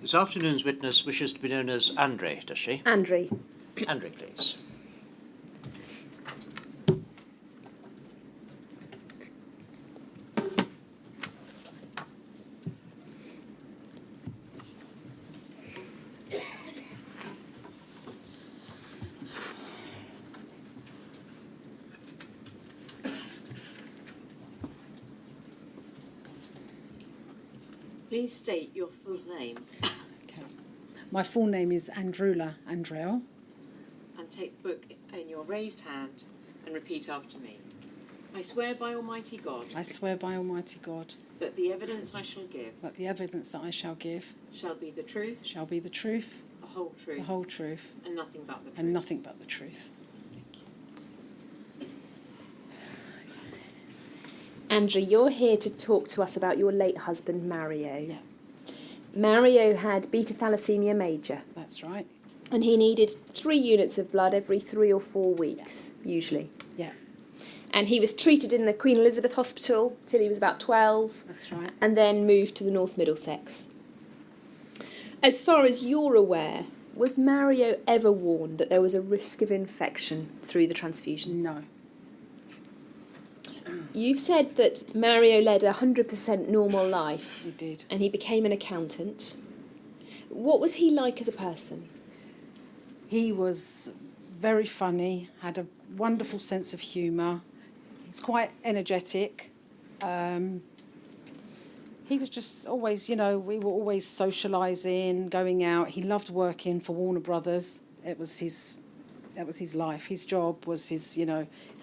This afternoon's witness wishes to be known as Andreou, does she? Andreou. Andreou, please. Please state your full name. Okay. My full name is Androulia, Andreou. And take the book in your raised hand and repeat after me. I swear by Almighty God. I swear by Almighty God that the evidence I shall give. that the evidence that I shall give shall be the truth. shall be the truth, The whole truth. the whole truth, and nothing but the truth. and nothing but the truth. Andreou, you're here to talk to us about your late husband, Mario. Yeah, Mario had beta thalassemia major, that's right. and he needed 3 units of blood every 3 or 4 weeks, usually. Yeah, And he was treated in the Queen Elizabeth Hospital till he was about 12, that's right. and then moved to the North Middlesex. As far as you're aware, was Mario ever warned that there was a risk of infection through the transfusions? No. You've said that Mario led a 100% normal life. He did. And he became an accountant. What was he like as a person? He was very funny, had a wonderful sense of humour. He's quite energetic. He was just always, we were always socialising, going out. He loved working for Warner Brothers. That was his life. His job was his,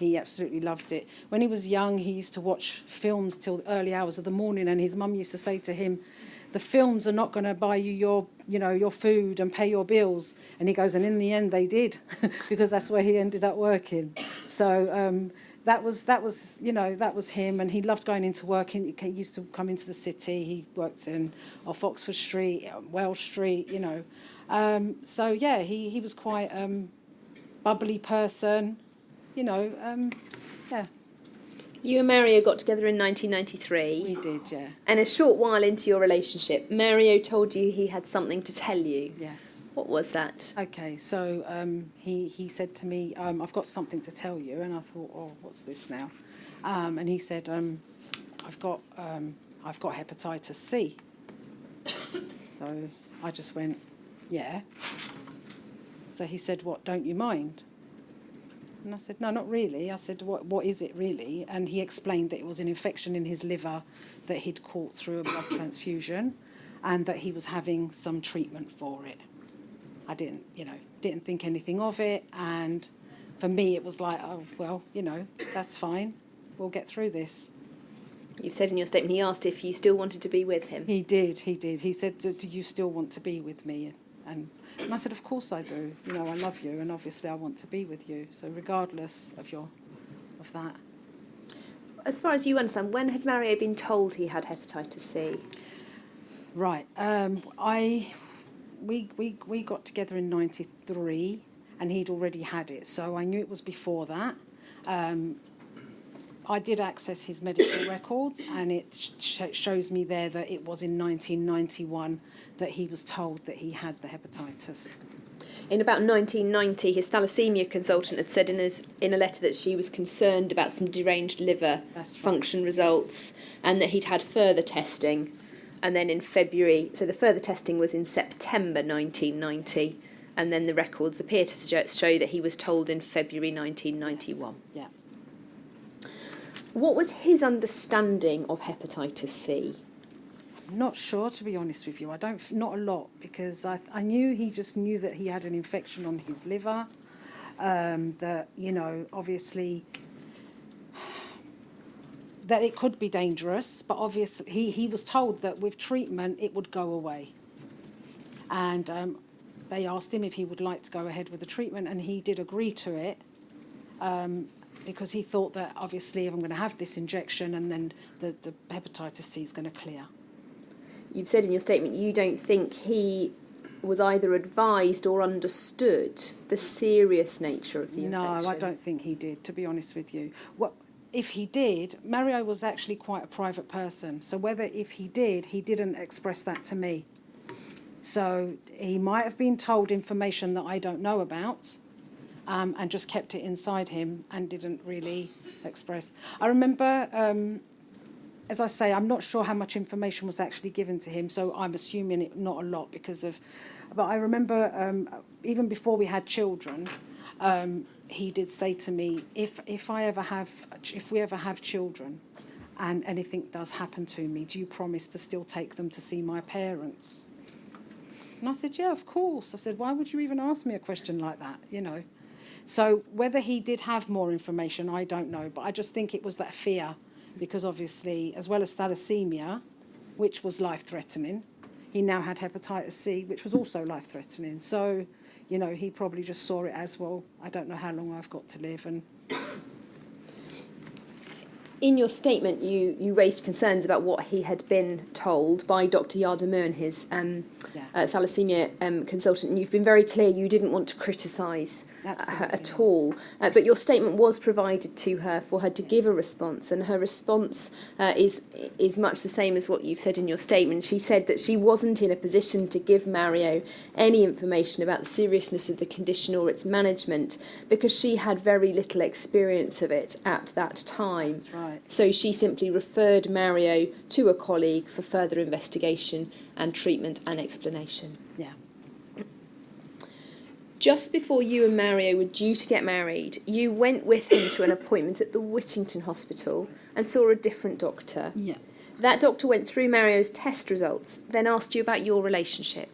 he absolutely loved it. When he was young, he used to watch films till the early hours of the morning, and his mum used to say to him, the films are not going to buy you your food and pay your bills. And he goes, and in the end they did, because that's where he ended up working. So that was him, and he loved going into work. He used to come into the city. He worked off Oxford Street, Welsh Street, So yeah, he was quite bubbly person, yeah. You and Mario got together in 1993. We did, yeah. And a short while into your relationship, Mario told you he had something to tell you. Yes. What was that? Okay, so he said to me, I've got something to tell you, and I thought, oh, what's this now? And he said, I've got hepatitis C. So I just went, yeah. So he said, what, don't you mind? And I said, no, not really. I said, what is it really? And he explained that it was an infection in his liver that he'd caught through a blood transfusion, and that he was having some treatment for it. I didn't think anything of it, and for me it was like, oh, well, that's fine. We'll get through this. You've said in your statement he asked if you still wanted to be with him. He did. He said, do you still want to be with me? And I said, of course I do. I love you, and obviously I want to be with you. So regardless of that. As far as you understand, when had Mario been told he had hepatitis C? Right. We got together in 93, and he'd already had it, so I knew it was before that. I did access his medical records, and it shows me there that it was in 1991 that he was told that he had the hepatitis. In about 1990, his thalassemia consultant had said in a letter that she was concerned about some deranged liver function results, and that he'd had further testing. And then in February, so the further testing was in September 1990, and then the records appear to show that he was told in February 1991. Yes. Yeah. What was his understanding of hepatitis C? I'm not sure, to be honest with you. Not a lot, because I knew he just knew that he had an infection on his liver, that, obviously that it could be dangerous, but obviously he was told that with treatment it would go away. And they asked him if he would like to go ahead with the treatment, and he did agree to it, because he thought that obviously if I'm going to have this injection, and then the hepatitis C is going to clear. You've said in your statement you don't think he was either advised or understood the serious nature of the infection. No, I don't think he did, to be honest with you. If he did, Mario was actually quite a private person. So if he did, he didn't express that to me. So he might have been told information that I don't know about, and just kept it inside him and didn't really express. I remember, as I say, I'm not sure how much information was actually given to him, so I'm assuming it not a lot because of. But I remember, even before we had children, he did say to me, if we ever have children, and anything does happen to me, do you promise to still take them to see my parents? And I said, yeah, of course. I said, why would you even ask me a question like that, you know? So whether he did have more information, I don't know. But I just think it was that fear, because obviously, as well as thalassemia, which was life-threatening, he now had hepatitis C, which was also life-threatening. So, you know, he probably just saw it as, well, I don't know how long I've got to live. And in your statement, you raised concerns about what he had been told by Dr. Yardamoon, his thalassemia consultant, and you've been very clear you didn't want to criticise her at all. But your statement was provided to her for her to give a response, and her response is much the same as what you've said in your statement. She said that she wasn't in a position to give Mario any information about the seriousness of the condition or its management because she had very little experience of it at that time. That's right. So she simply referred Mario to a colleague for further investigation and treatment and explanation. Yeah. Just before you and Mario were due to get married, you went with him to an appointment at the Whittington Hospital and saw a different doctor. Yeah. That doctor went through Mario's test results, then asked you about your relationship.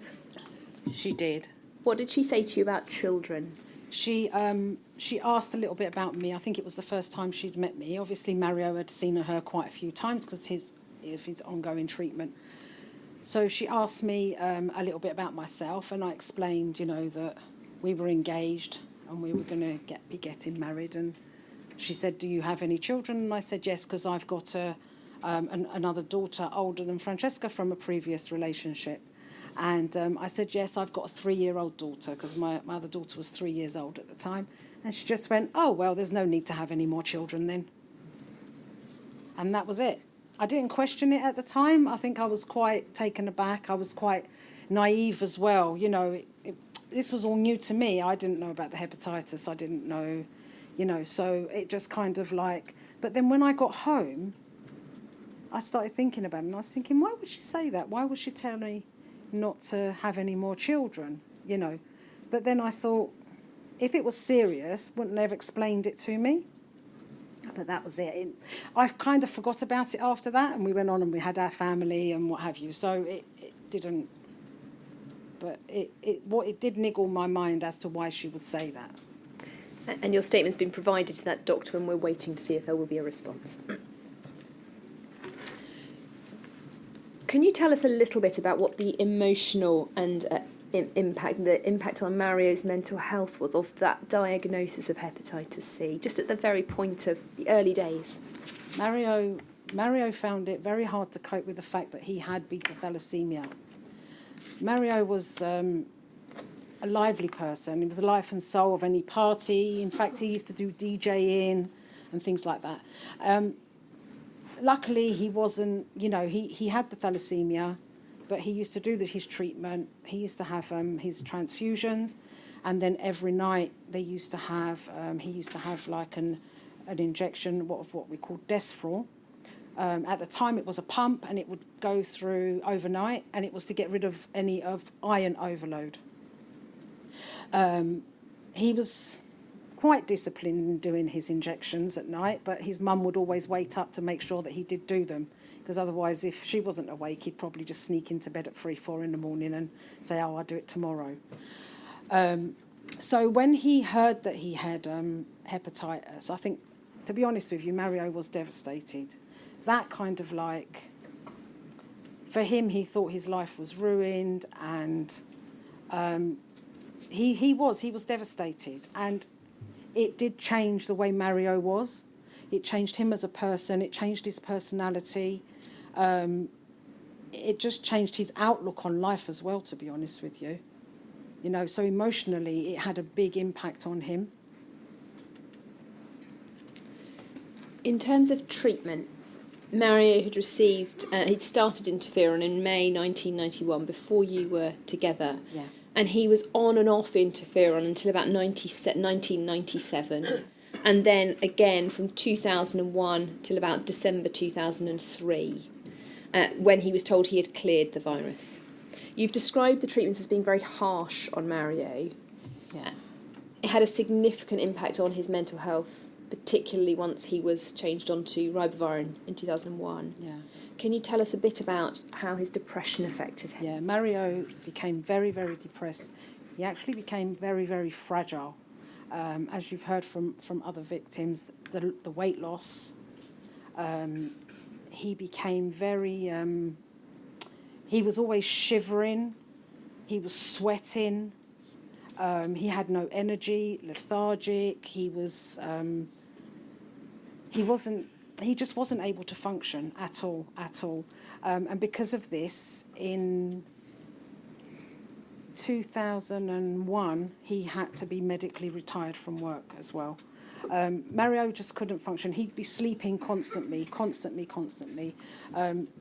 She did. What did she say to you about children? She asked a little bit about me. I think it was the first time she'd met me. Obviously, Mario had seen her quite a few times because of his ongoing treatment. So she asked me a little bit about myself, and I explained, you know, that we were engaged and we were going to be getting married. And she said, "Do you have any children?" And I said, "Yes, because I've got another daughter older than Francesca from a previous relationship." And I said, "Yes, I've got a 3-year-old daughter," because my other daughter was 3 years old at the time. And she just went, "Oh, well, there's no need to have any more children then." And that was it. I didn't question it at the time. I think I was quite taken aback. I was quite naive as well. You know, this was all new to me. I didn't know about the hepatitis. I didn't know, you know, so it just kind of like... But then when I got home, I started thinking about it, and I was thinking, why would she say that? Why would she tell me not to have any more children, you know? But then I thought, if it was serious, wouldn't they have explained it to me? But that was it. I kind of forgot about it after that, and we went on and we had our family and what have you. So it didn't... But it did niggle my mind as to why she would say that. And your statement's been provided to that doctor, and we're waiting to see if there will be a response. Can you tell us a little bit about what the emotional and impact on Mario's mental health was of that diagnosis of hepatitis C, just at the very point of the early days? Mario found it very hard to cope with the fact that he had beta thalassemia. Mario was a lively person. He was the life and soul of any party. In fact, he used to do DJing and things like that. Luckily, he wasn't, you know, he had the thalassemia, but he used to do his treatment. He used to have his transfusions, and then every night they used to have, he used to have like an injection of what we call Desferal. At the time, it was a pump, and it would go through overnight, and it was to get rid of any of iron overload. He was quite disciplined in doing his injections at night, but his mum would always wait up to make sure that he did do them, because otherwise, if she wasn't awake, he'd probably just sneak into bed at 3-4 in the morning and say, "Oh, I'll do it tomorrow." So when he heard that he had hepatitis, I think, to be honest with you, Mario was devastated. That kind of like, for him, he thought his life was ruined, and he was devastated. And it did change the way Mario was. It changed him as a person. It changed his personality. It just changed his outlook on life as well, to be honest with you. You know, so emotionally, it had a big impact on him. In terms of treatment, Mario had received, he'd started interferon in May 1991 before you were together. Yeah. And he was on and off interferon until about 1997. And then again from 2001 till about December 2003, when he was told he had cleared the virus. You've described the treatments as being very harsh on Mario. Yeah. It had a significant impact on his mental health, particularly once he was changed onto ribavirin in 2001. Yeah. Can you tell us a bit about how his depression affected him? Yeah, Mario became very, very depressed. He actually became very, very fragile. As you've heard from other victims, the weight loss, he became very... he was always shivering, he was sweating, he had no energy, lethargic, he just wasn't able to function at all. And because of this, in 2001, he had to be medically retired from work as well. Mario just couldn't function. He'd be sleeping constantly.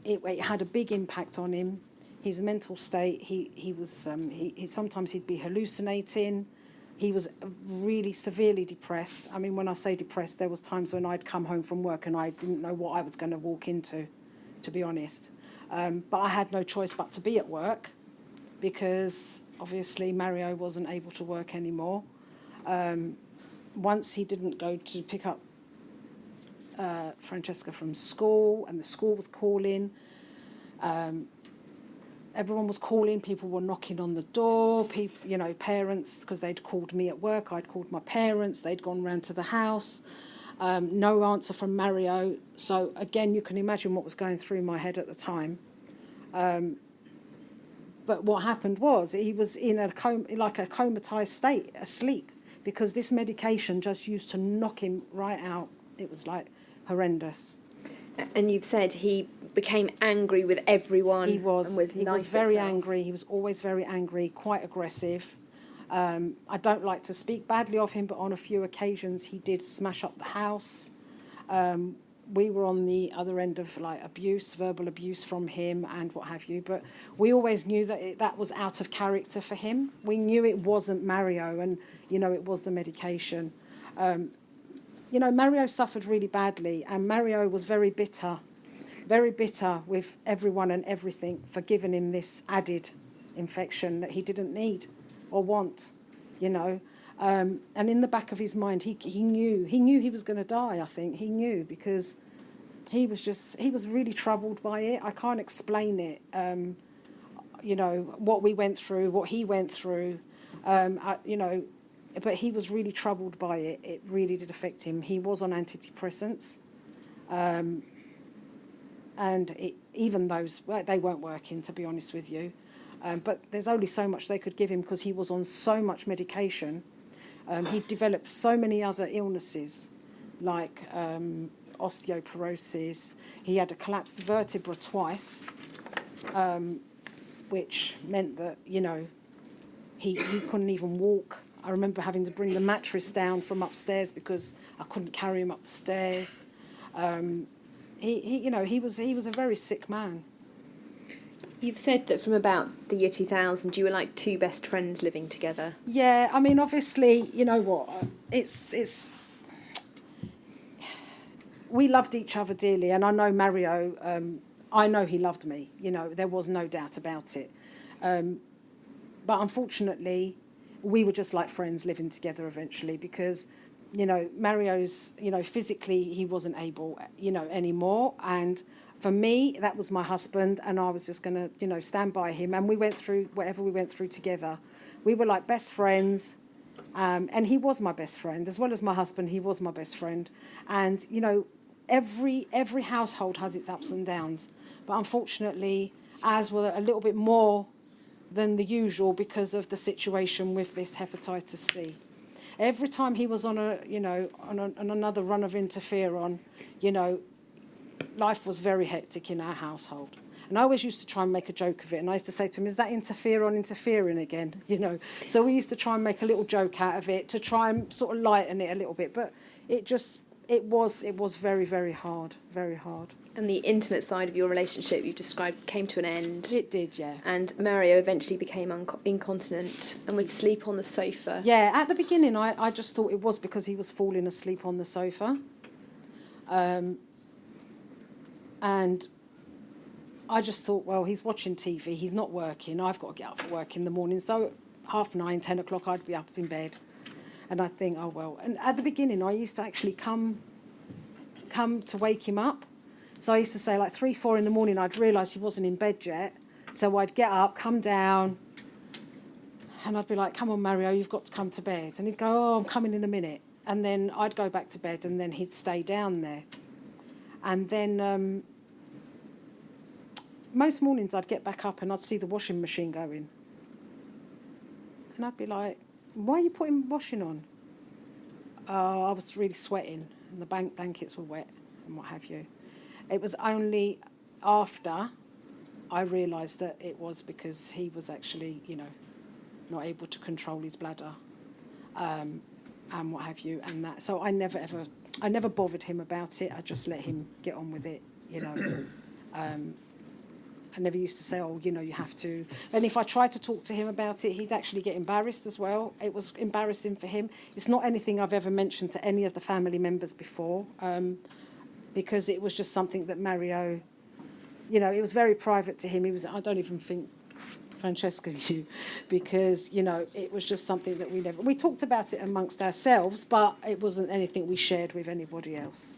It had a big impact on him. His mental state, he sometimes he'd be hallucinating. He was really severely depressed. I mean, when I say depressed, there was times when I'd come home from work and I didn't know what I was going to walk into, to be honest. But I had no choice but to be at work because obviously Mario wasn't able to work anymore. Once he didn't go to pick up Francesca from school, and the school was calling. Everyone was calling, people were knocking on the door, parents, because they'd called me at work, I'd called my parents, they'd gone round to the house. No answer from Mario. So again, you can imagine what was going through my head at the time. But what happened was he was in a comatized state, asleep, because this medication just used to knock him right out. It was like horrendous. And you've said he became angry with everyone. He was. And with He life was very itself. angry. He was always very angry, quite aggressive. I don't like to speak badly of him, but on a few occasions he did smash up the house. We were on the other end of abuse, verbal abuse from him and what have you. But we always knew that that was out of character for him. We knew it wasn't Mario, and it was the medication. Mario suffered really badly, and Mario was very bitter with everyone and everything for giving him this added infection that he didn't need or want, And in the back of his mind, he knew he was going to die, I think. He knew because he was really troubled by it. I can't explain it, what we went through, what he went through, but he was really troubled by it. It really did affect him. He was on antidepressants. And even those, they weren't working, to be honest with you. But there's only so much they could give him because he was on so much medication. He developed so many other illnesses, like osteoporosis. He had a collapsed vertebra twice, which meant that, he couldn't even walk. I remember having to bring the mattress down from upstairs because I couldn't carry him up the stairs. He was a very sick man. You've said that from about the year 2000, you were like two best friends living together. Yeah, I mean, obviously, you know what? It's. We loved each other dearly, and I know Mario. I know he loved me. There was no doubt about it. But unfortunately, we were just like friends living together eventually because, Mario's, physically he wasn't able, anymore. And for me, that was my husband, and I was just going to, stand by him. And we went through whatever we went through together. We were like best friends, and he was my best friend. As well as my husband, he was my best friend. And, every household has its ups and downs. But unfortunately, ours were a little bit more than the usual because of the situation with this hepatitis C. Every time he was on on another run of interferon, life was very hectic in our household. And I always used to try and make a joke of it. And I used to say to him, is that interferon interfering again? So we used to try and make a little joke out of it to try and sort of lighten it a little bit. But it was very, very hard, very hard. And the intimate side of your relationship you described came to an end. It did, yeah. And Mario eventually became incontinent and would sleep on the sofa. Yeah, at the beginning, I just thought it was because he was falling asleep on the sofa. And I just thought, well, he's watching TV, he's not working, I've got to get up for work in the morning. So 9:30, 10 o'clock, I'd be up in bed. And I think, oh, well. And at the beginning, I used to actually come to wake him up. So I used to say, like 3, 4 in the morning, I'd realise he wasn't in bed yet. So I'd get up, come down, and I'd be like, come on, Mario, you've got to come to bed. And he'd go, oh, I'm coming in a minute. And then I'd go back to bed, and then he'd stay down there. And then most mornings I'd get back up and I'd see the washing machine going. And I'd be like, why are you putting washing on? Oh, I was really sweating, and the blankets were wet and what have you. It was only after I realised that it was because he was actually, not able to control his bladder, and what have you, and that. So I never bothered him about it. I just let him get on with it, I never used to say, oh, you have to. And if I tried to talk to him about it, he'd actually get embarrassed as well. It was embarrassing for him. It's not anything I've ever mentioned to any of the family members before, because it was just something that Mario, it was very private to him. I don't even think Francesca knew, because, it was just something that we talked about it amongst ourselves, but it wasn't anything we shared with anybody else.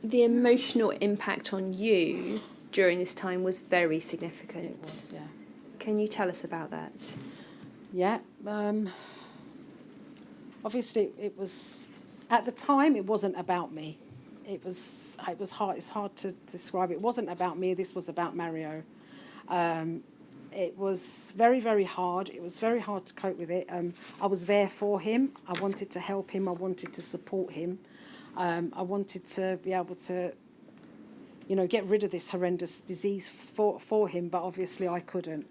The emotional impact on you during this time was very significant. It was, yeah. Can you tell us about that? Yeah. Obviously, it was, at the time, it wasn't about me. It was hard. It's hard to describe. It wasn't about me. This was about Mario. It was very, very hard. It was very hard to cope with it. I was there for him. I wanted to help him. I wanted to support him. I wanted to be able to, get rid of this horrendous disease for him, but obviously I couldn't.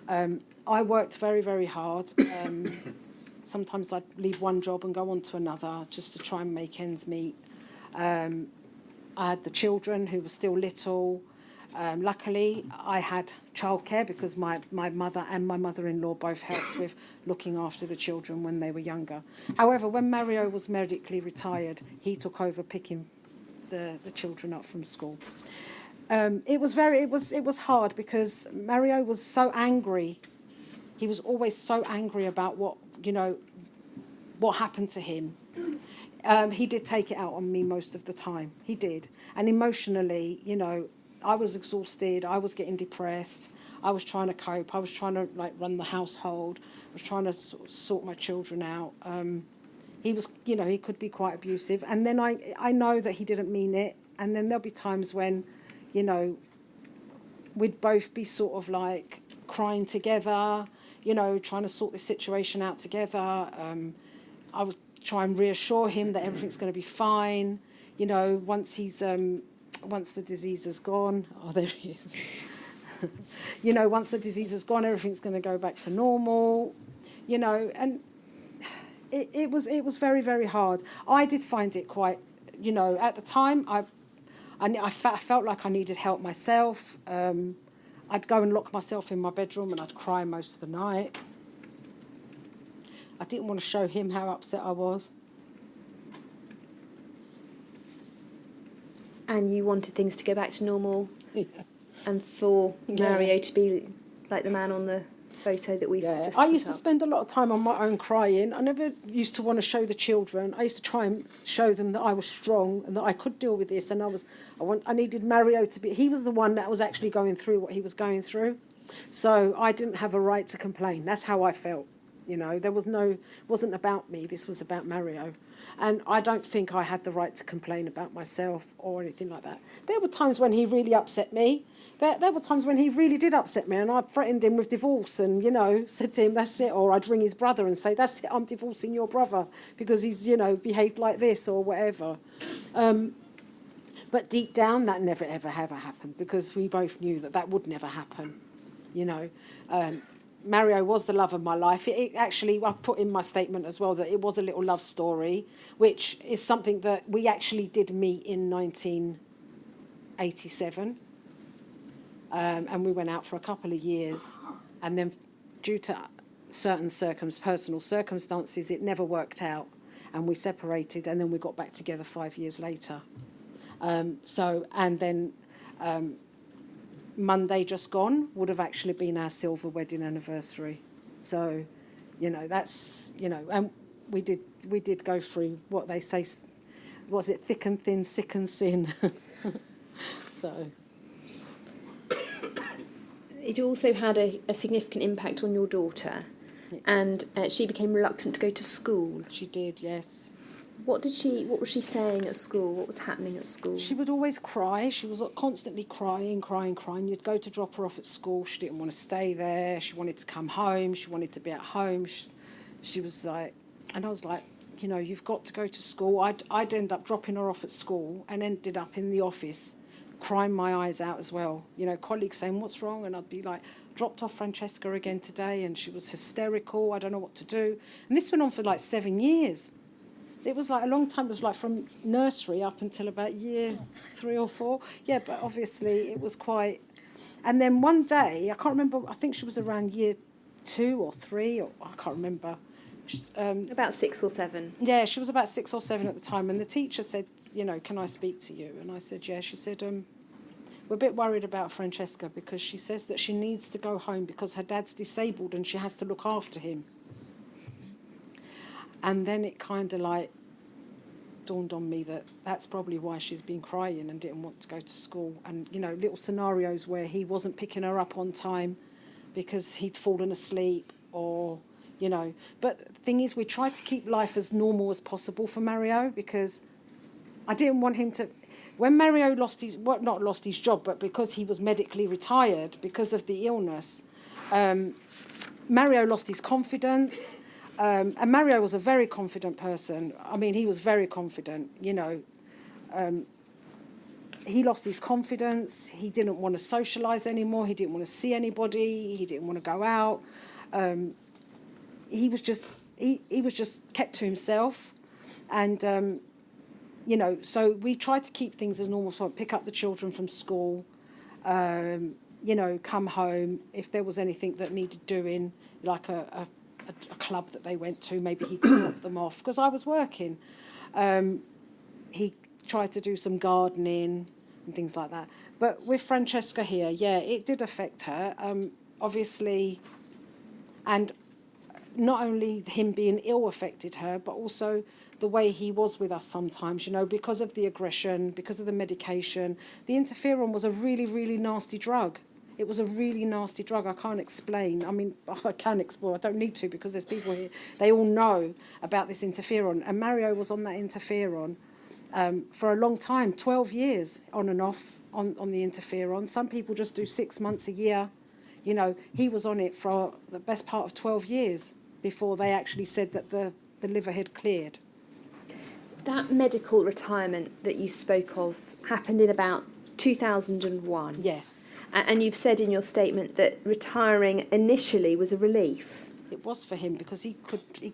I worked very, very hard. Sometimes I'd leave one job and go on to another just to try and make ends meet. I had the children who were still little. Luckily, I had childcare because my mother and my mother-in-law both helped with looking after the children when they were younger. However, when Mario was medically retired, he took over picking the children up from school. It was hard because Mario was so angry. He was always so angry about what happened to him. He did take it out on me most of the time. He did. And emotionally, I was exhausted. I was getting depressed. I was trying to cope. I was trying to run the household. I was trying to sort my children out. He was, he could be quite abusive. And then I know that he didn't mean it. And then there'll be times when, we'd both be sort of like crying together, trying to sort this situation out together. I was trying to reassure him that everything's going to be fine. Once the disease is gone, oh, there he is. Once the disease is gone, everything's going to go back to normal. And it was very, very hard. I did find it quite, at the time, I felt like I needed help myself. I'd go and lock myself in my bedroom and I'd cry most of the night. I didn't want to show him how upset I was. And you wanted things to go back to normal, Yeah. and for Mario to be like the man on the photo that we've just I put used to up. spend a lot of time on my own crying. I never used to want to show the children. I used to try and show them that I was strong and that I could deal with this. And I needed Mario to be. He was the one that was actually going through what he was going through, so I didn't have a right to complain. That's how I felt. There was it wasn't about me. This was about Mario. And I don't think I had the right to complain about myself or anything like that. There were times when he really upset me. There were times when he really did upset me, and I threatened him with divorce and, said to him, that's it. Or I'd ring his brother and say, that's it, I'm divorcing your brother because he's, behaved like this or whatever. But deep down, that never, ever happened because we both knew that would never happen, Mario was the love of my life. It actually, I've put in my statement as well that it was a little love story, which is something that we actually did meet in 87. And we went out for a couple of years. And then due to certain personal circumstances, it never worked out. And we separated, and then we got back together 5 years later. And then Monday just gone would have actually been our silver wedding anniversary. So, that's, and we did go through what they say, was it thick and thin, sick and sin? So. It also had a significant impact on your daughter, and she became reluctant to go to school. She did, yes. What was she saying at school? What was happening at school? She would always cry. She was constantly crying. You'd go to drop her off at school. She didn't want to stay there. She wanted to come home. She wanted to be at home. She was like, and I was like, you've got to go to school. I'd end up dropping her off at school and ended up in the office crying my eyes out as well. Colleagues saying, what's wrong? And I'd be like, dropped off Francesca again today, and she was hysterical. I don't know what to do. And this went on for like 7 years. It was like a long time. It was like from nursery up until about year 3 or 4. Yeah, but obviously it was quite... And then one day, I can't remember, I think she was around year 2 or 3, or I can't remember. About 6 or 7. Yeah, she was about 6 or 7 at the time. And the teacher said, can I speak to you? And I said, yeah. She said, we're a bit worried about Francesca because she says that she needs to go home because her dad's disabled and she has to look after him. And then it kind of like dawned on me that that's probably why she's been crying and didn't want to go to school. And, little scenarios where he wasn't picking her up on time because he'd fallen asleep or, But the thing is, we tried to keep life as normal as possible for Mario because I didn't want him to... When Mario not lost his job, but because he was medically retired because of the illness, Mario lost his confidence. And Mario was a very confident person. I mean, he was very confident, He lost his confidence. He didn't want to socialise anymore. He didn't want to see anybody. He didn't want to go out. He was just kept to himself. And, so we tried to keep things as normal. So pick up the children from school, come home. If there was anything that needed doing, like a club that they went to, maybe he could drop them off because I was working. He tried to do some gardening and things like that. But with Francesca here, yeah, it did affect her, obviously. And not only him being ill affected her, but also the way he was with us sometimes, because of the aggression, because of the medication. The interferon was a really, really nasty drug. It was a really nasty drug. I can't explain. I mean, I can explore. I don't need to because there's people here. They all know about this interferon. And Mario was on that interferon for a long time, 12 years on and off on the interferon. Some people just do 6 months, a year. He was on it for the best part of 12 years before they actually said that the liver had cleared. That medical retirement that you spoke of happened in about 2001. Yes. And you've said in your statement that retiring initially was a relief. It was for him because he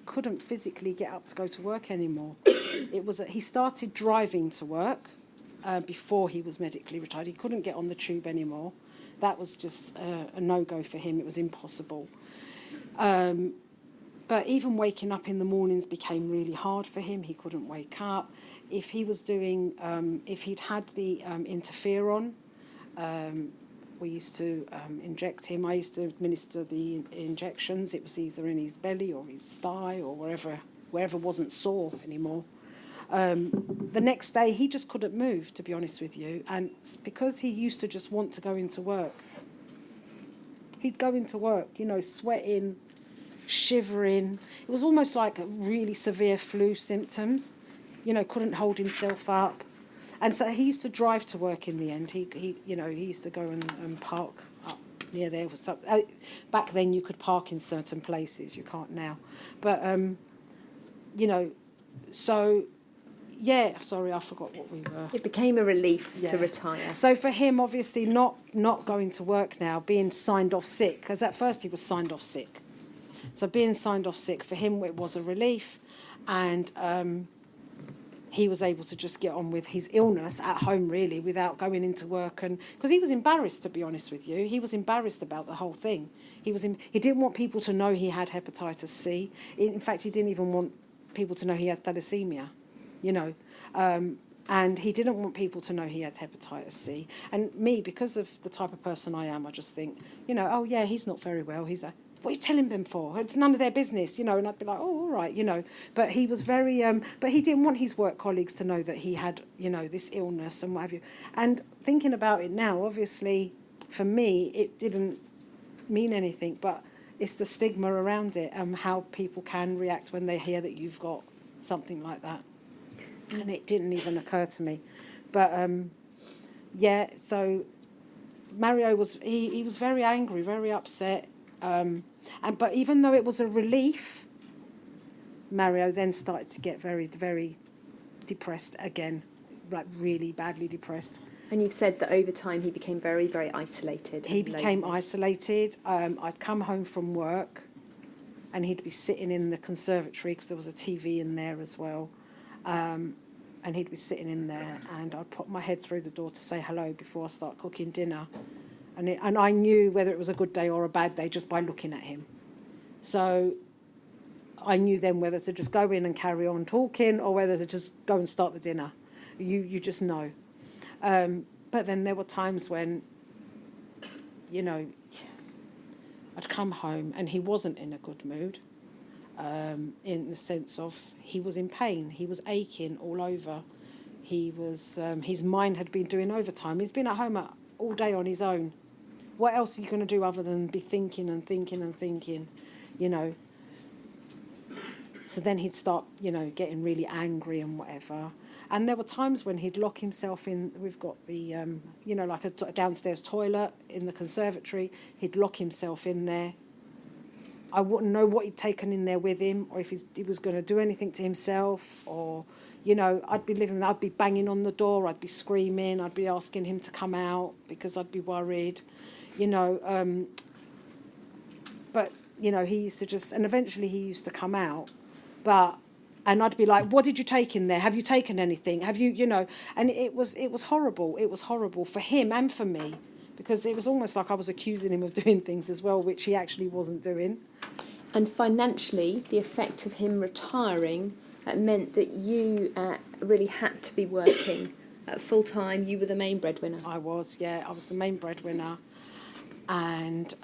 couldn't physically get up to go to work anymore. He started driving to work before he was medically retired. He couldn't get on the tube anymore. That was just a no-go for him. It was impossible. But even waking up in the mornings became really hard for him. He couldn't wake up. If he was doing, if he'd had the interferon, we used to inject him. I used to administer the injections. It was either in his belly or his thigh or wherever wasn't sore anymore. The next day, he just couldn't move, to be honest with you. And because he used to just want to go into work, he'd go into work, sweating, shivering. It was almost like a really severe flu symptoms. Couldn't hold himself up. And so he used to drive to work in the end. He used to go and park up near there. Back then you could park in certain places. You can't now. But, so, yeah, sorry, I forgot what we were. It became a relief to retire. So for him, obviously, not going to work now, being signed off sick, because at first he was signed off sick. So being signed off sick, for him, it was a relief. And he was able to just get on with his illness at home, really, without going into work. And because he was embarrassed, to be honest with you, he was embarrassed about the whole thing. He didn't want people to know he had hepatitis C. In fact, he didn't even want people to know he had thalassemia, you know. And he didn't want people to know he had hepatitis C. And me, because of the type of person I am, I just think, you know, oh, yeah, he's not very well. What are you telling them for? It's none of their business, you know. And I'd be like, oh, all right, you know. But he was very, but he didn't want his work colleagues to know that he had, you know, this illness and what have you. And thinking about it now, obviously, for me, it didn't mean anything, but it's the stigma around it and how people can react when they hear that you've got something like that. And it didn't even occur to me. But, yeah, so Mario he was very angry, very upset. But even though it was a relief, Mario then started to get very, very depressed again, like really badly depressed. And you've said that over time he became very, very isolated. He became isolated. I'd come home from work and he'd be sitting in the conservatory because there was a TV in there as well. And he'd be sitting in there and I'd pop my head through the door to say hello before I start cooking dinner. And I knew whether it was a good day or a bad day just by looking at him. So I knew then whether to just go in and carry on talking or whether to just go and start the dinner. You just know. But then there were times when, you know, I'd come home and he wasn't in a good mood, in the sense of he was in pain. He was aching all over. He was, his mind had been doing overtime. He's been at home all day on his own. What else are you going to do other than be thinking and thinking and thinking, you know? So then he'd start, you know, getting really angry and whatever. And there were times when he'd lock himself in. We've got the, you know, like a downstairs toilet in the conservatory. He'd lock himself in there. I wouldn't know what he'd taken in there with him, or if he was going to do anything to himself, or, you know, I'd be banging on the door, I'd be screaming, I'd be asking him to come out because I'd be worried, you know. But, you know, he used to just, and eventually he used to come out, and I'd be like, what did you take in there? Have you taken anything? Have you, you know? And it was horrible. It was horrible for him and for me, because it was almost like I was accusing him of doing things as well, which he actually wasn't doing. And financially, the effect of him retiring meant that you really had to be working full time. You were the main breadwinner. I was the main breadwinner. And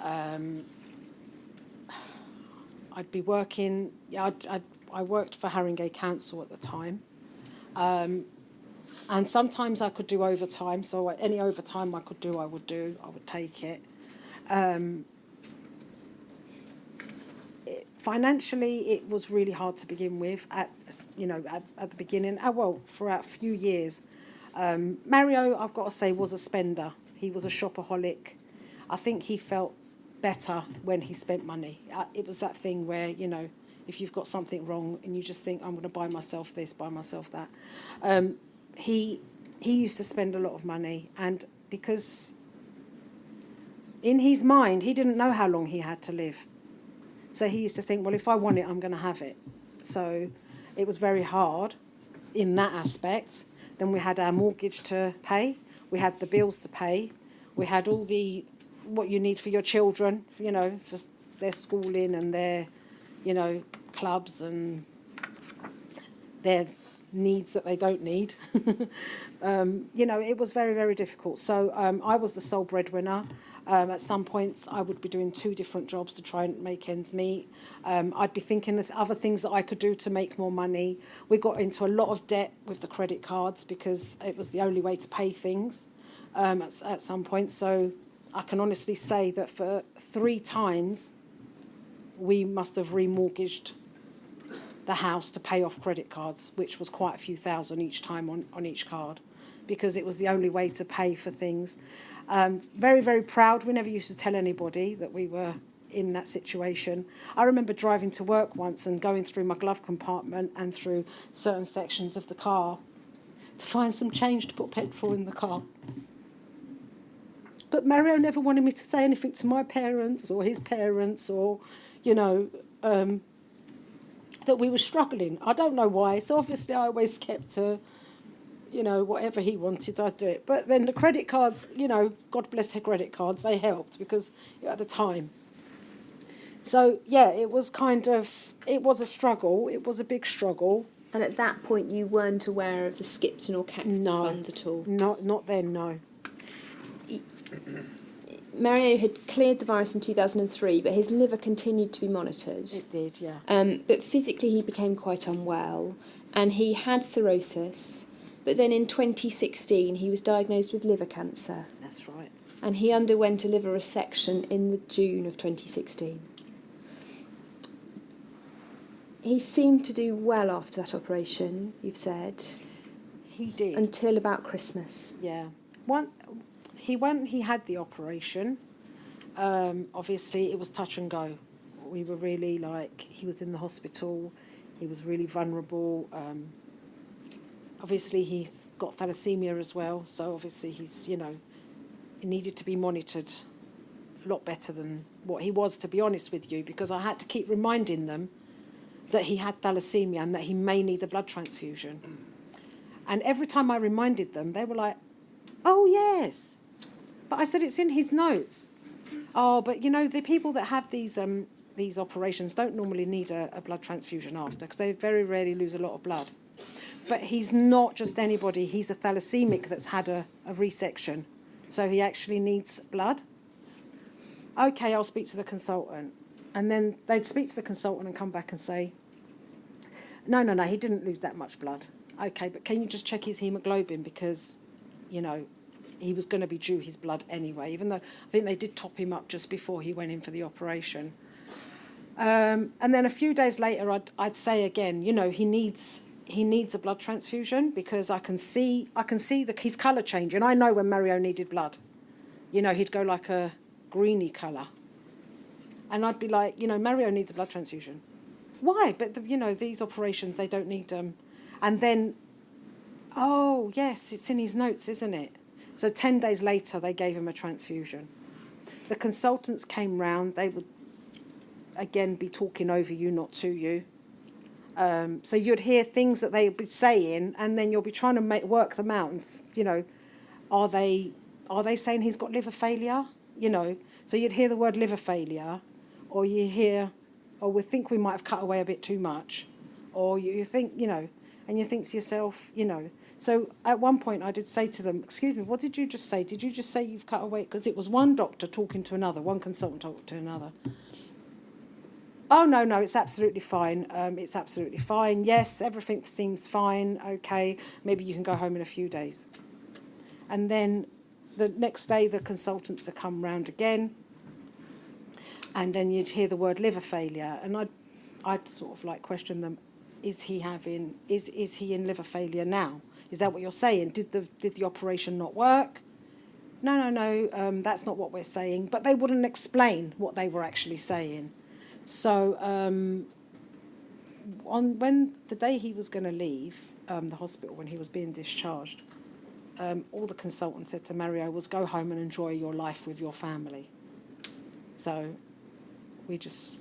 I'd be working, I worked for Haringey Council at the time. And sometimes I could do overtime, so any overtime I could do, I would take it. Financially, it was really hard to begin with at the beginning. For a few years. Mario, I've got to say, was a spender. He was a shopaholic. I think he felt better when he spent money. It was that thing where, you know, if you've got something wrong and you just think, I'm going to buy myself this, buy myself that. He used to spend a lot of money, and because in his mind, he didn't know how long he had to live. So he used to think, well, if I want it, I'm going to have it. So it was very hard in that aspect. Then we had our mortgage to pay. We had the bills to pay. We had all what you need for your children, you know, for their schooling and their, you know, clubs and their needs that they don't need. You know, it was very, very difficult. So I was the sole breadwinner. At some points, I would be doing 2 different jobs to try and make ends meet. I'd be thinking of other things that I could do to make more money. We got into a lot of debt with the credit cards because it was the only way to pay things at some point. So I can honestly say that for 3 times, we must have remortgaged the house to pay off credit cards, which was quite a few thousand each time on each card, because it was the only way to pay for things. Very, very proud. We never used to tell anybody that we were in that situation. I remember driving to work once and going through my glove compartment and through certain sections of the car to find some change to put petrol in the car. But Mario never wanted me to say anything to my parents or his parents or, you know, that we were struggling. I don't know why. So obviously I always kept to, whatever he wanted, I'd do it. But then the credit cards, God bless her credit cards, they helped because at the time. So, yeah, it was a struggle. It was a big struggle. And at that point, you weren't aware of the Skipton or Caxton funds at all? Not then, no. Mario had cleared the virus in 2003, but his liver continued to be monitored. It did, yeah. But physically, he became quite unwell, and he had cirrhosis. But then in 2016, he was diagnosed with liver cancer. That's right. And he underwent a liver resection in the June of 2016. He seemed to do well after that operation, you've said. He did. Until about Christmas. Yeah. He had the operation. Obviously, it was touch and go. We were really he was in the hospital. He was really vulnerable. Obviously, he's got thalassemia as well. So obviously, he needed to be monitored a lot better than what he was, to be honest with you, because I had to keep reminding them that he had thalassemia and that he may need a blood transfusion. And every time I reminded them, they were like, oh, yes. But I said, it's in his notes. Oh, but, the people that have these operations don't normally need a blood transfusion after because they very rarely lose a lot of blood. But he's not just anybody. He's a thalassemic that's had a resection. So he actually needs blood. Okay, I'll speak to the consultant. And then they'd speak to the consultant and come back and say, no, he didn't lose that much blood. Okay, but can you just check his haemoglobin because, he was going to be due his blood anyway, even though I think they did top him up just before he went in for the operation. And then a few days later, I'd say again, he needs a blood transfusion because I can see his colour changing. I know when Mario needed blood. He'd go like a greeny colour. And I'd be like, Mario needs a blood transfusion. Why? But, these operations, they don't need them. And then, oh, yes, it's in his notes, isn't it? So 10 days later, they gave him a transfusion. The consultants came round. They would, again, be talking over you, not to you. So you'd hear things that they'd be saying, and then you'll be trying to work them out. And, are they saying he's got liver failure? So you'd hear the word liver failure, or you hear, or we think we might have cut away a bit too much, or you think, and you think to yourself, So at one point I did say to them, excuse me, what did you just say? Did you just say you've cut away? Because it was one doctor talking to another, one consultant talking to another. Oh, no, it's absolutely fine. It's absolutely fine. Yes, everything seems fine. Okay, maybe you can go home in a few days. And then the next day the consultants would come round again, and then you'd hear the word liver failure, and I'd sort of question them, is he in liver failure now? Is that what you're saying? Did the operation not work? No, that's not what we're saying. But they wouldn't explain what they were actually saying. So when the day he was going to leave the hospital, when he was being discharged, all the consultant said to Mario was, go home and enjoy your life with your family. So we just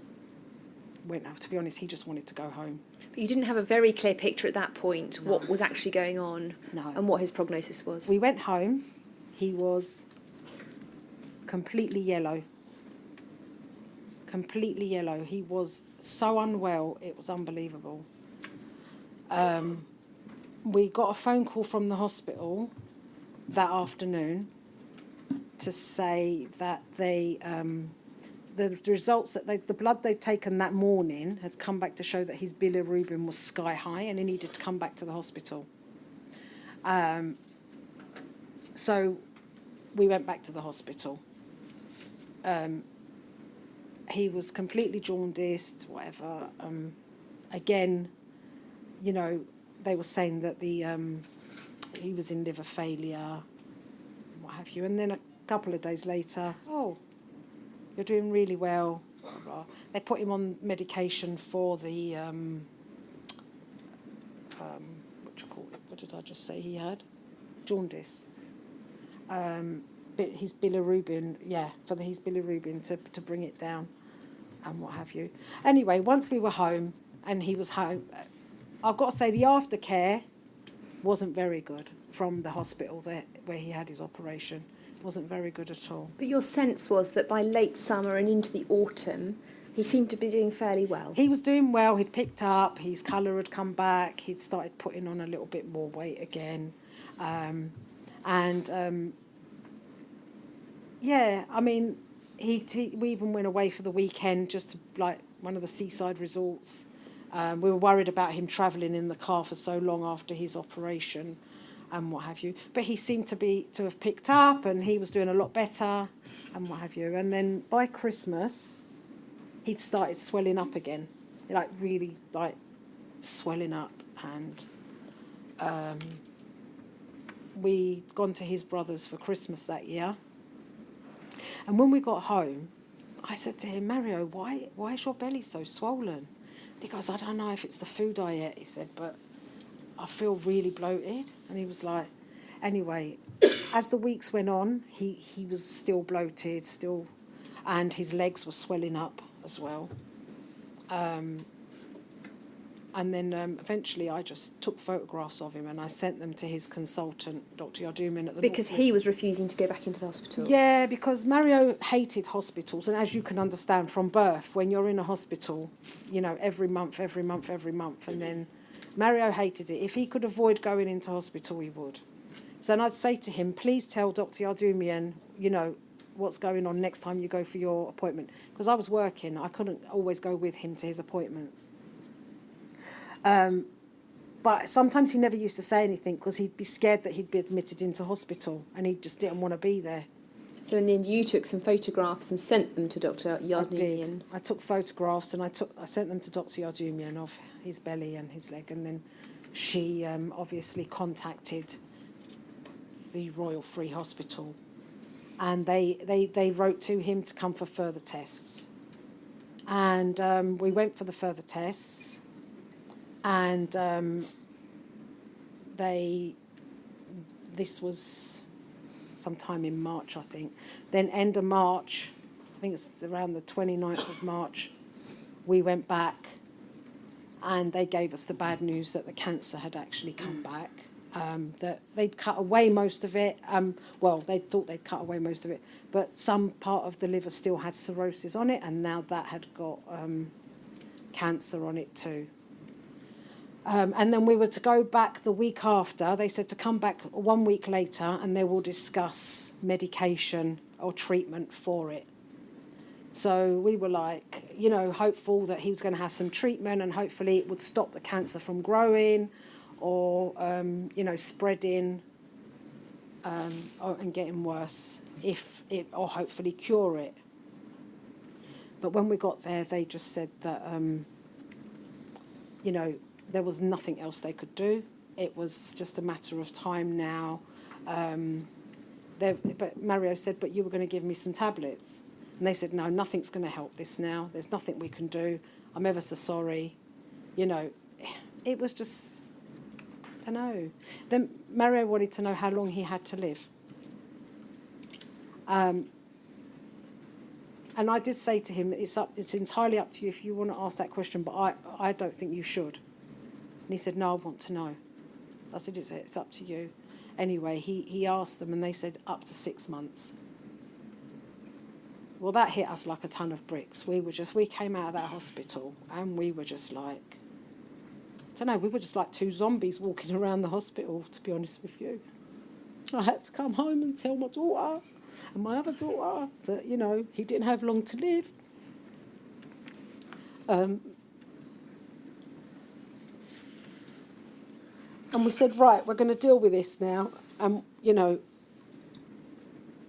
went out. To be honest, he just wanted to go home. But you didn't have a very clear picture at that point what was actually going on and what his prognosis was. We went home. He was completely yellow. Completely yellow. He was so unwell, it was unbelievable. We got a phone call from the hospital that afternoon to say that the results that the blood they'd taken that morning had come back to show that his bilirubin was sky high and he needed to come back to the hospital. So we went back to the hospital. He was completely jaundiced, whatever. Again, they were saying that he was in liver failure, what have you. And then a couple of days later, you're doing really well. Blah, blah. They put him on medication for the, what did I just say he had? Jaundice. His bilirubin, his bilirubin to bring it down and what have you. Anyway, once we were home and he was home. I've got to say the aftercare wasn't very good from the hospital there where he had his operation. It wasn't very good at all. But your sense was that by late summer and into the autumn, he seemed to be doing fairly well. He was doing well. He'd picked up. His colour had come back. He'd started putting on a little bit more weight again. Yeah, I mean, we even went away for the weekend just to like one of the seaside resorts. We were worried about him travelling in the car for so long after his operation and what have you. But he seemed to have picked up, and he was doing a lot better and what have you. And then by Christmas, he'd started swelling up again, like really like swelling up. And we'd gone to his brother's for Christmas that year. And when we got home, I said to him, Mario, why is your belly so swollen? He goes, I don't know if it's the food I ate, he said, but I feel really bloated. And he was like, anyway, as the weeks went on, he was still bloated, and his legs were swelling up as well. And then eventually I just took photographs of him and I sent them to his consultant, Dr. Yardumian, at the Because he was refusing to go back into the hospital. Yeah, because Mario hated hospitals. And as you can understand from birth, when you're in a hospital, you know, every month. And then Mario hated it. If he could avoid going into hospital, he would. So then I'd say to him, please tell Dr. Yardumian, you know, what's going on next time you go for your appointment. Because I was working. I couldn't always go with him to his appointments. But sometimes he never used to say anything because he'd be scared that he'd be admitted into hospital and he just didn't want to be there. So in the end, you took some photographs and sent them to Dr. Yardumian. I took photographs and I sent them to Dr. Yardumian of his belly and his leg, and then she obviously contacted the Royal Free Hospital, and they wrote to him to come for further tests, and we went for the further tests. And this was sometime in March, I think. Then end of March, I think it's around the 29th of March, we went back and they gave us the bad news that the cancer had actually come back, that they'd cut away most of it. Well, they thought they'd cut away most of it, but some part of the liver still had cirrhosis on it, and now that had got cancer on it too. And then we were to go back the week after. They said to come back 1 week later and they will discuss medication or treatment for it. So we were like, you know, hopeful that he was going to have some treatment and hopefully it would stop the cancer from growing or, you know, spreading and getting worse, or hopefully cure it. But when we got there, they just said that, you know, there was nothing else they could do. It was just a matter of time now. But Mario said, but you were going to give me some tablets. And they said, no, nothing's going to help this now. There's nothing we can do. I'm ever so sorry. You know, it was just, I don't know. Then Mario wanted to know how long he had to live. And I did say to him, it's entirely up to you if you want to ask that question, but I don't think you should. And he said, no, I want to know. I said, it's up to you. Anyway, he asked them and they said up to 6 months. Well, that hit us like a ton of bricks. We came out of that hospital and we were just like, I don't know, we were just like two zombies walking around the hospital, to be honest with you. I had to come home and tell my daughter and my other daughter that, you know, he didn't have long to live. And we said, right, we're going to deal with this now. You know,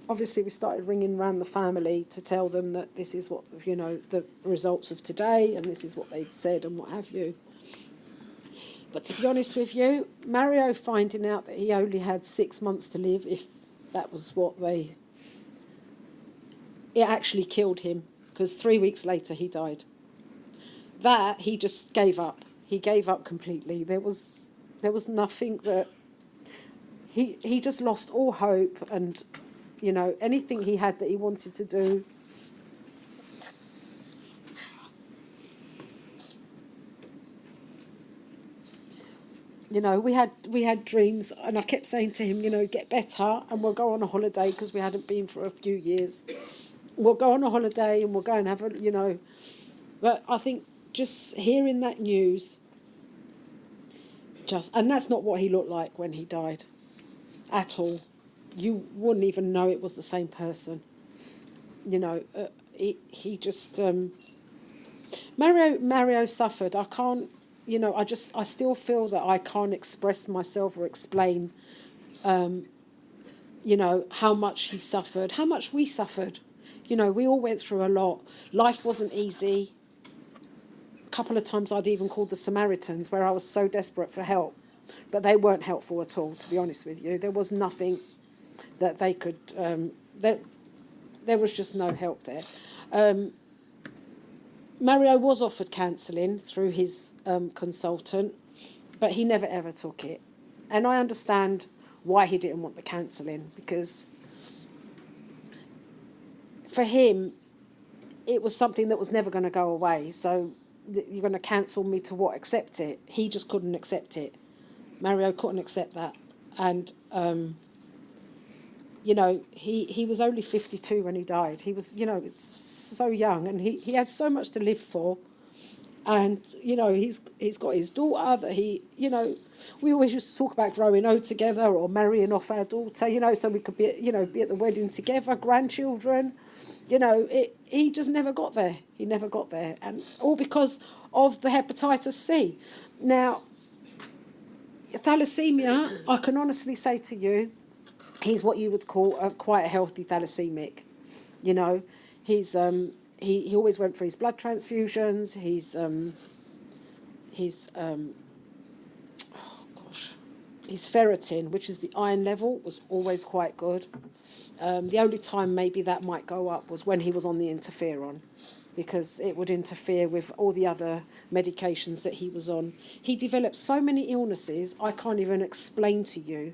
obviously we started ringing around the family to tell them that this is what, you know, the results of today and this is what they'd said and what have you. But to be honest with you, Mario finding out that he only had 6 months to live, if that was what it actually killed him, because 3 weeks later he died. That, he just gave up. He gave up completely. There was nothing that... He just lost all hope and, you know, anything he had that he wanted to do... You know, we had dreams, and I kept saying to him, you know, get better, and we'll go on a holiday because we hadn't been for a few years. We'll go on a holiday and we'll go and have a, you know. But I think just hearing that news, and that's not what he looked like when he died, at all. You wouldn't even know it was the same person. You know, he just Mario suffered. I can't, you know, I still feel that I can't express myself or explain, you know, how much he suffered, how much we suffered. You know, we all went through a lot. Life wasn't easy. A couple of times I'd even called the Samaritans, where I was so desperate for help. But they weren't helpful at all, to be honest with you. There was nothing that they could... there was just no help there. Mario was offered counselling through his consultant, but he never ever took it. And I understand why he didn't want the counselling, because for him, it was something that was never going to go away. So you're going to cancel me to what? Accept it. He just couldn't accept it. Mario couldn't accept that. And, you know, he was only 52 when he died. He was, you know, so young, and he had so much to live for. And, you know, he's got his daughter that he, you know, we always used to talk about growing old together or marrying off our daughter, you know, so we could be, you know, be at the wedding together, grandchildren. You know, he just never got there. He never got there. And all because of the hepatitis C. Now, thalassemia, I can honestly say to you, he's what you would call quite a healthy thalassaemic. You know, he's he always went for his blood transfusions. His ferritin, which is the iron level, was always quite good. The only time maybe that might go up was when he was on the interferon, because it would interfere with all the other medications that he was on. He developed so many illnesses I can't even explain to you.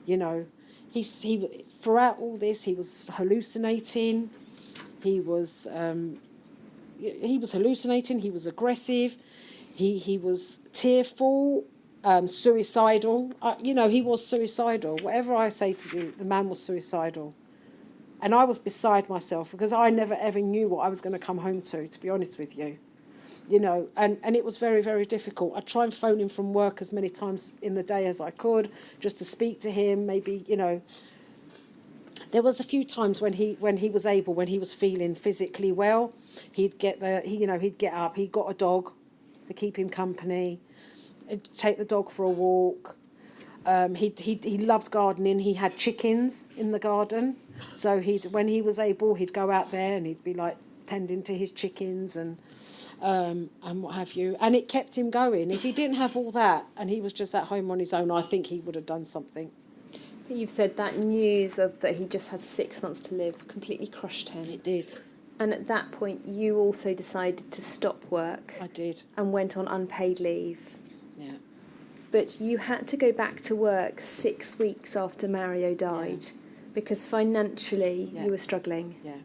You know, he throughout all this he was hallucinating. He was hallucinating. He was aggressive. He was tearful. Suicidal. You know, he was suicidal. Whatever I say to you, the man was suicidal. And I was beside myself, because I never ever knew what I was going to come home to be honest with you. You know, and it was very, very difficult. I'd try and phone him from work as many times in the day as I could, just to speak to him, maybe, you know. There was a few times when he was able, when he was feeling physically well, he'd get up, he got a dog to keep him company, take the dog for a walk. He loved gardening. He had chickens in the garden, so when he was able, he'd go out there and he'd be like tending to his chickens and what have you. And it kept him going. If he didn't have all that and he was just at home on his own, I think he would have done something. But you've said that news of that he just had 6 months to live completely crushed him. It did. And at that point, you also decided to stop work. I did. And went on unpaid leave. Yeah. But you had to go back to work 6 weeks after Mario died, because financially you were struggling. Yeah.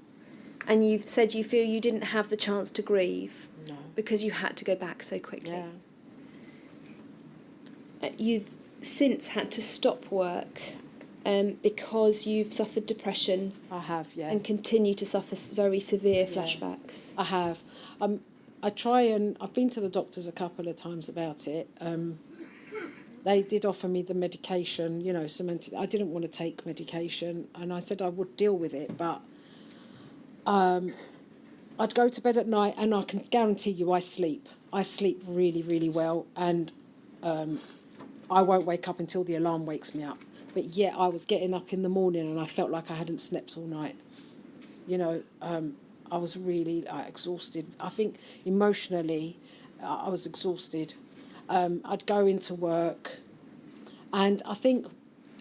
And you've said you feel you didn't have the chance to grieve No. because you had to go back so quickly. Yeah. You've since had to stop work because you've suffered depression. I have, yeah. And continue to suffer very severe flashbacks. I have. I've been to the doctors a couple of times about it. They did offer me the medication, you know, I didn't want to take medication, and I said I would deal with it, but I'd go to bed at night, and I can guarantee you I sleep. I sleep really, really well, and I won't wake up until the alarm wakes me up. But yet I was getting up in the morning and I felt like I hadn't slept all night. You know, I was really exhausted. I think emotionally I was exhausted. I'd go into work, and I think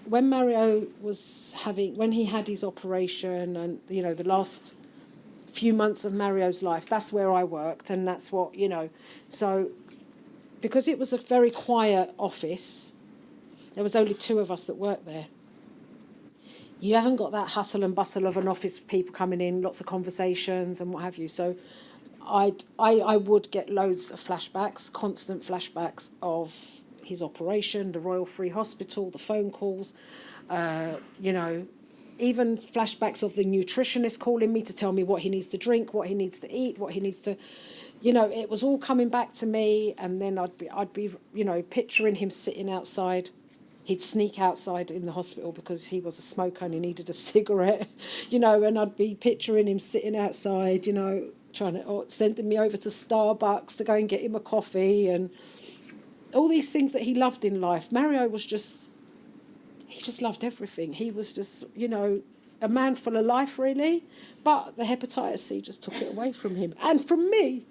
when Mario when he had his operation, and, you know, the last few months of Mario's life, that's where I worked, and that's what, you know. So because it was a very quiet office, there was only 2 of us that worked there. You haven't got that hustle and bustle of an office, people coming in, lots of conversations and what have you. So I would get loads of flashbacks, constant flashbacks of his operation, the Royal Free Hospital, the phone calls, even flashbacks of the nutritionist calling me to tell me what he needs to drink, what he needs to eat, what he needs to, it was all coming back to me. And then I'd be picturing him sitting outside. He'd sneak outside in the hospital because he was a smoker and he needed a cigarette, and I'd be picturing him sitting outside, sending me over to Starbucks to go and get him a coffee and all these things that he loved in life. Mario was he just loved everything. He was just, a man full of life, really. But the hepatitis C just took it away from him and from me.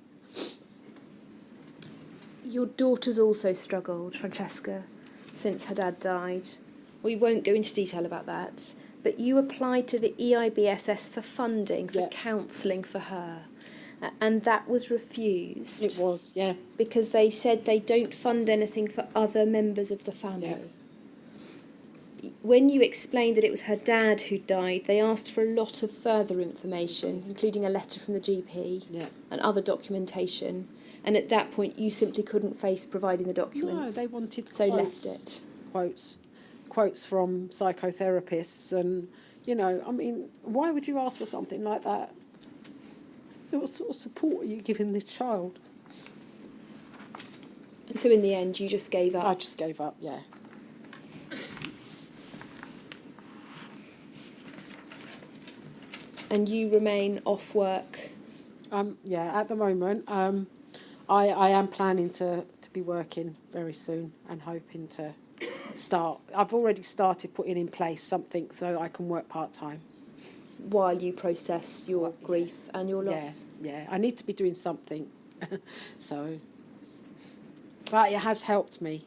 Your daughter's also struggled, Francesca, since her dad died. We won't go into detail about that, but you applied to the EIBSS for funding for counselling for her, and that was refused. It was, yeah. Because they said they don't fund anything for other members of the family. Yeah. When you explained that it was her dad who died, they asked for a lot of further information, including a letter from the GP and other documentation. And at that point, you simply couldn't face providing the documents. No, they wanted so quotes. Left it. Quotes from psychotherapists, and why would you ask for something like that? What sort of support are you giving this child? And so in the end, you just gave up. I just gave up, yeah. And you remain off work. At the moment, I am planning to be working very soon and hoping to start. I've already started putting in place something so I can work part-time. While you process your grief and your loss. Yeah, I need to be doing something. But it has helped me.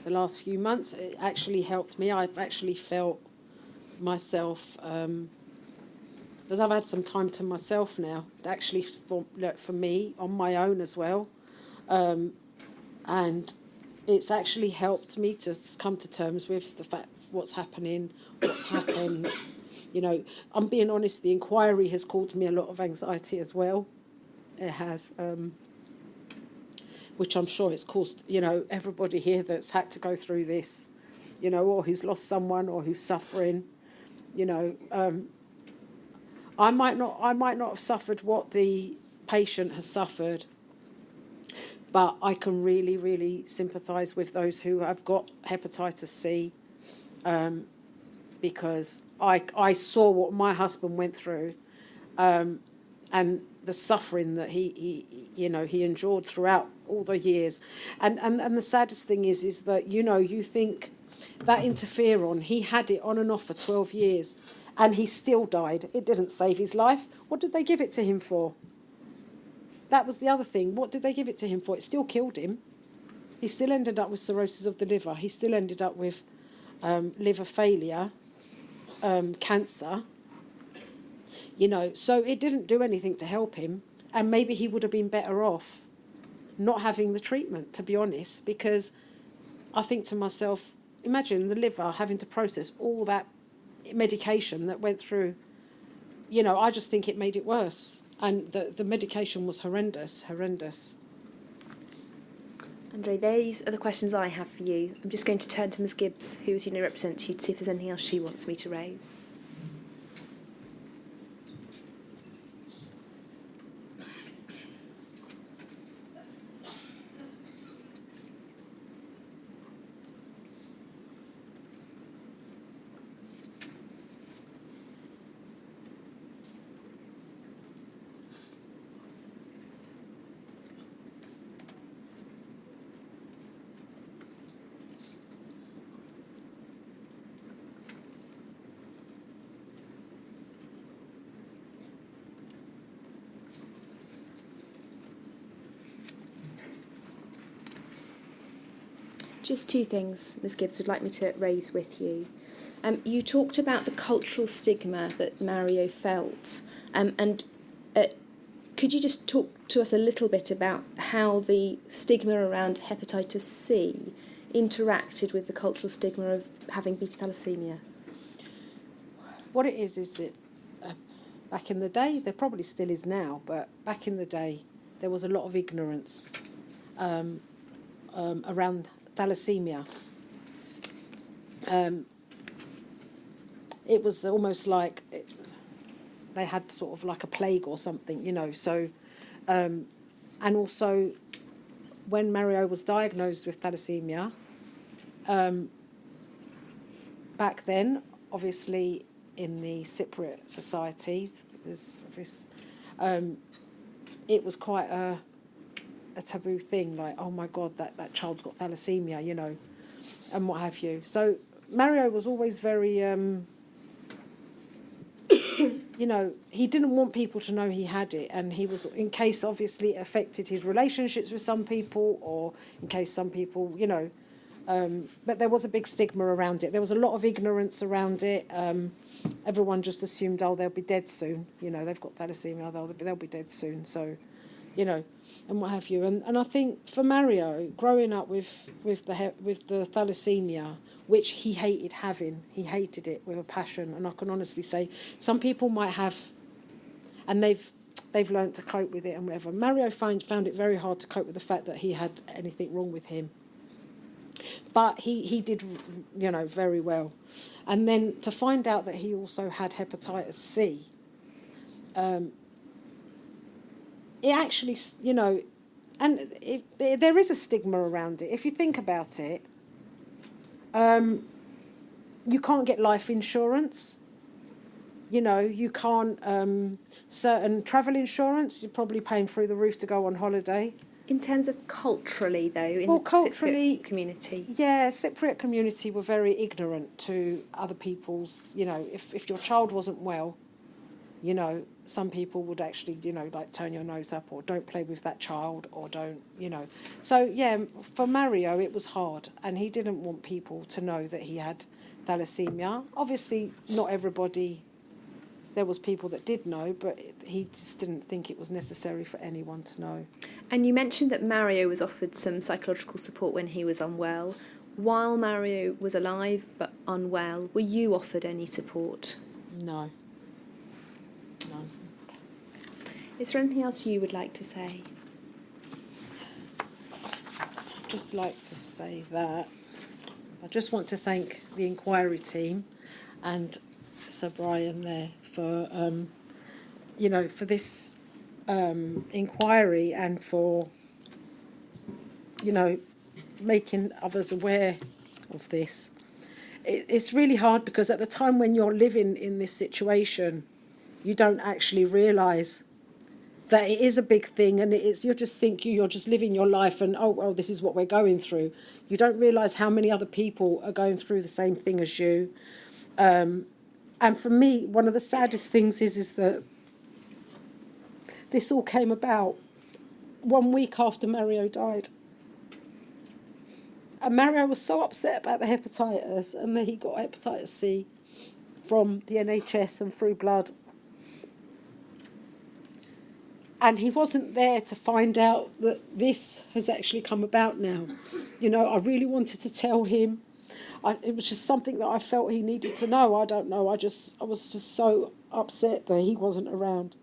The last few months, it actually helped me. I've actually felt myself... because I've had some time to myself now, actually for me, on my own as well. And it's actually helped me to come to terms with the fact what's happened. I'm being honest, the inquiry has caused me a lot of anxiety as well. It has, which I'm sure it's caused, everybody here that's had to go through this, or who's lost someone or who's suffering, I might not have suffered what the patient has suffered, but I can really, really sympathise with those who have got hepatitis C, because I saw what my husband went through, and the suffering that he endured throughout all the years, and the saddest thing is that you think that interferon, he had it on and off for 12 years. And he still died. It didn't save his life. What did they give it to him for? That was the other thing. What did they give it to him for? It still killed him. He still ended up with cirrhosis of the liver. He still ended up with liver failure, cancer. So it didn't do anything to help him. And maybe he would have been better off not having the treatment, to be honest, because I think to myself, imagine the liver having to process all that medication that went through. I just think it made it worse, and the medication was horrendous. Andreou, these are the questions I have for you. I'm just going to turn to Ms Gibbs, who as you know represents you, to see if there's anything else she wants me to raise. Just two things Ms Gibbs would like me to raise with you. You talked about the cultural stigma that Mario felt, and could you just talk to us a little bit about how the stigma around hepatitis C interacted with the cultural stigma of having beta thalassemia? What it is that back in the day, there probably still is now, but back in the day, there was a lot of ignorance around thalassemia. It was almost like they had sort of like a plague or something, you know. So, and also when Mario was diagnosed with thalassemia, back then, obviously in the Cypriot society, it was quite a taboo thing, like, oh my God, that child's got thalassemia, you know, and what have you. So Mario was always very, you know, he didn't want people to know he had it, and he was, in case obviously it affected his relationships with some people, or in case some people, you know, but there was a big stigma around it. There was a lot of ignorance around it. Everyone just assumed, oh, they'll be dead soon. You know, they've got thalassemia, they'll be dead soon. So, you know, and what have you. And I think for Mario, growing up with the thalassemia, which he hated having, he hated it with a passion. And I can honestly say, some people might have, and they've learnt to cope with it and whatever. Mario found it very hard to cope with the fact that he had anything wrong with him. But he did, you know, very well. And then to find out that he also had hepatitis C, it actually, you know, and there is a stigma around it. If you think about it, you can't get life insurance. You know, you can't, certain travel insurance, you're probably paying through the roof to go on holiday. In terms of culturally, though, in Well, the culturally, Cypriot community? Yeah, Cypriot community were very ignorant to other people's, you know, if your child wasn't well, you know, some people would actually, you know, like turn your nose up or don't play with that child or don't, you know. So, yeah, for Mario, it was hard, and he didn't want people to know that he had thalassemia. Obviously, not everybody, there was people that did know, but he just didn't think it was necessary for anyone to know. And you mentioned that Mario was offered some psychological support when he was unwell. While Mario was alive but unwell, were you offered any support? No. No. Is there anything else you would like to say? I'd just like to say that I just want to thank the inquiry team and Sir Brian there for, you know, for this inquiry and for, you know, making others aware of this. It's really hard because at the time when you're living in this situation, you don't actually realise that it is a big thing, and you're just living your life and, oh, well, this is what we're going through. You don't realise how many other people are going through the same thing as you. And for me, one of the saddest things is that this all came about 1 week after Mario died. And Mario was so upset about the hepatitis and that he got hepatitis C from the NHS and through blood. And he wasn't there to find out that this has actually come about now. You know, I really wanted to tell him. It was just something that I felt he needed to know. I don't know. I was just so upset that he wasn't around.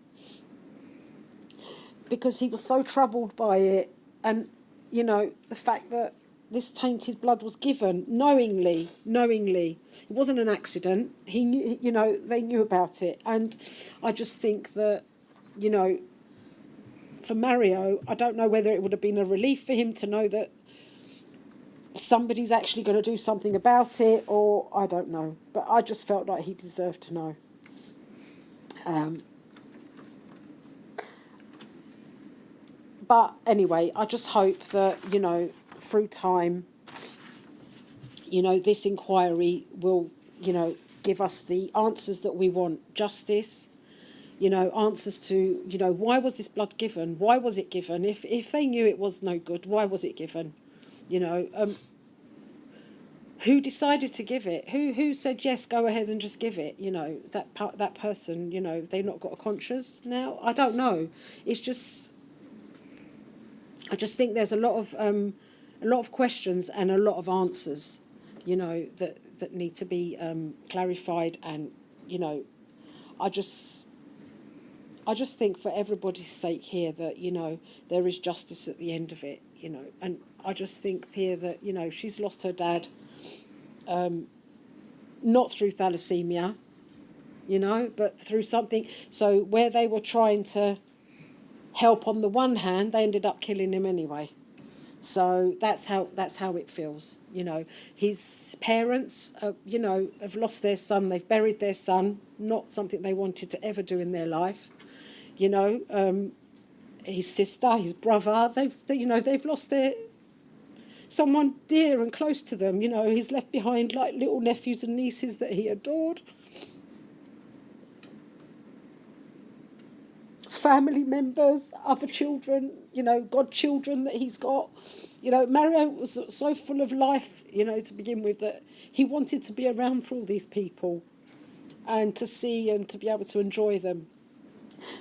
Because he was so troubled by it. And, you know, the fact that this tainted blood was given knowingly. It wasn't an accident. He knew, you know, they knew about it. And I just think that, you know, for Mario, I don't know whether it would have been a relief for him to know that somebody's actually going to do something about it, or I don't know. But I just felt like he deserved to know. But anyway, I just hope that, you know, through time, you know, this inquiry will, you know, give us the answers that we want. Justice, you know, answers to, you know, why was this blood given? Why was it given? If they knew it was no good, why was it given? You know, who decided to give it? Who said, yes, go ahead and just give it? You know, that person, you know, they've not got a conscience now? I don't know. It's just, I just think there's a lot of questions and a lot of answers, you know, that need to be clarified. And, you know, I just I just think for everybody's sake here that, you know, there is justice at the end of it, you know. And I just think here that, you know, she's lost her dad, not through thalassemia, you know, but through something. So where they were trying to help on the one hand, they ended up killing him anyway. So that's how it feels, you know. His parents, you know, have lost their son. They've buried their son. Not something they wanted to ever do in their life, you know. His sister, his brother, they've lost their someone dear and close to them. You know, he's left behind like little nephews and nieces that he adored. Family members, other children, you know, godchildren that he's got. You know, Mario was so full of life, you know, to begin with, that he wanted to be around for all these people and to see and to be able to enjoy them.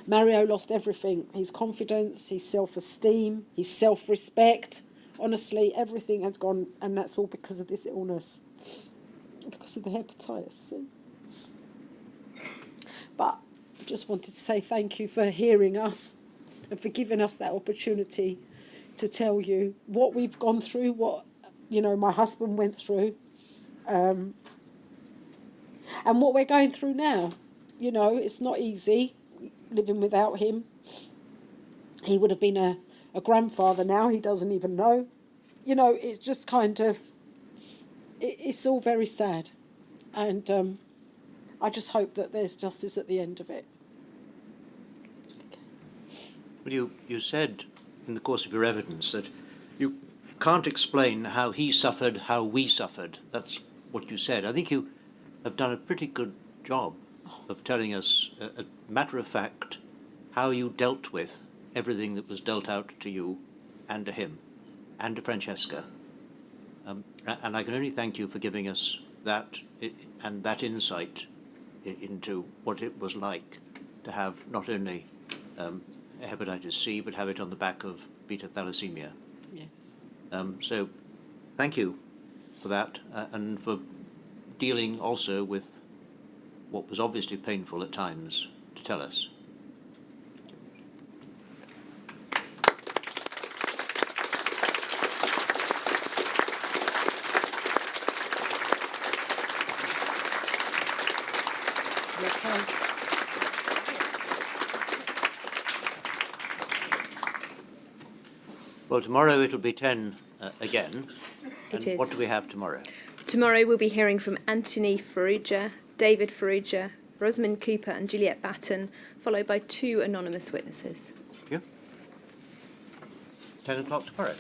Mario lost everything, his confidence, his self-esteem, his self-respect. Honestly, everything has gone, and that's all because of this illness, because of the hepatitis C. But I just wanted to say thank you for hearing us and for giving us that opportunity to tell you what we've gone through, what, you know, my husband went through, and what we're going through now. You know, it's not easy living without him. He would have been a grandfather now, he doesn't even know. You know, it's just kind of, it's all very sad. And I just hope that there's justice at the end of it. Well, you said in the course of your evidence that you can't explain how he suffered, how we suffered. That's what you said. I think you have done a pretty good job of telling us, a matter of fact, how you dealt with everything that was dealt out to you and to him and to Francesca. And I can only thank you for giving us that and that insight into what it was like to have not only hepatitis C, but have it on the back of beta thalassemia. Yes. So thank you for that, and for dealing also with what was obviously painful at times to tell us. Well, tomorrow it'll be 10 again. It And is. what do we have tomorrow? Tomorrow we'll be hearing from Anthony Farrugia, David Farrugia, Rosamond Cooper and Juliet Batten, followed by 2 anonymous witnesses. Thank you. 10 o'clock tomorrow.